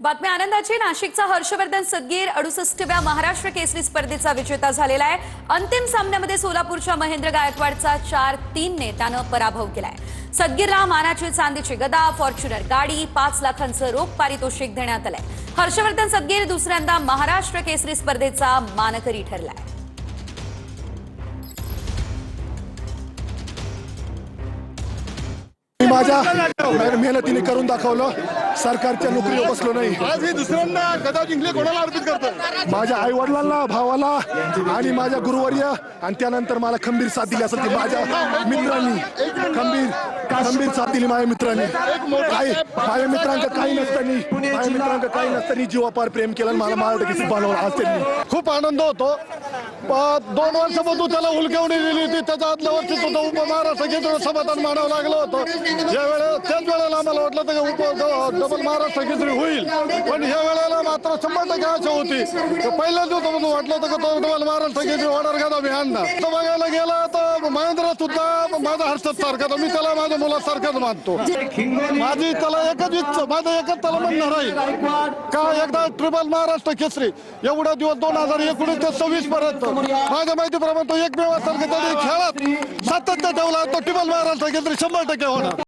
बातमी आनंदाची। नाशिकचा हर्षवर्धन सदगीर 68व्या महाराष्ट्र केसरी स्पर्धेचा विजेता झालेला आहे। अंतिम सामन्यामध्ये सोलापूरच्या महेंद्र गायकवाडचा 4-3 ने त्यानं पराभव केलाय। सदगीरला मानाची चांदीची गदा, फॉर्च्युनर गाडी, 5 लाखांचं रोख पारितोषिक देण्यात आलंय। हर्षवर्धन सदगीर दुसऱ्यांदा महाराष्ट्र केसरी स्पर्धेचा मानकरी ठरलाय। माझ्या मेहनतीने करून दाखवलं। सरकारच्या नोकरीवर बसलो नाही। आज ही दुसऱ्यांदा गदा जिंकली, कोणाला अर्पित करतो? माझ्या आई वडिलांना, भावाला आणि माझ्या गुरुवर्य, आणि त्यानंतर मला खंबीर साथ दिली असेल ती माझ्या मित्रांनी। खंबीर साथ दिली माझ्या मित्रांनी। माझ्या मित्रांचं काही नसताना जीवापार प्रेम केलं, मला महाराष्ट्र बनवलं। आज त्यांनी खूप आनंद होतो। 2 वर्षापासून त्याला हुलकावणी दिली होती, त्याच्या आदल्या वर्षी सुद्धा उपमहाराष्ट्र केसरी समाधान मानावं लागलं होतं। त्याच वेळेला आम्हाला वाटलं होतं डबल महाराष्ट्र केसरी होईल, पण ह्या वेळेला मात्र 100% आशा होती। पहिल्या दिवसापासून वाटलं होतं की तो डबल महाराष्ट्र केसरी होणार का मी आणणार। तर बघायला गेला तर महेंद्र सुद्धा माझा हर्षद सारखा, तर मी त्याला माझ्या मुलासारखाच मानतो। माझी त्याला एकच इच्छा, माझं एकच त्याला म्हणणं राहील का एकदा ट्रिपल महाराष्ट्र केसरी एवढा दिवस 2019 ते 26 पर्यंत माझ्या माहितीप्रमाणे तो एकमेव असेल की त्याने खेळात सातत्य ठेवला, तो ट्रिपल महाराष्ट्र केसरी 100% होणार।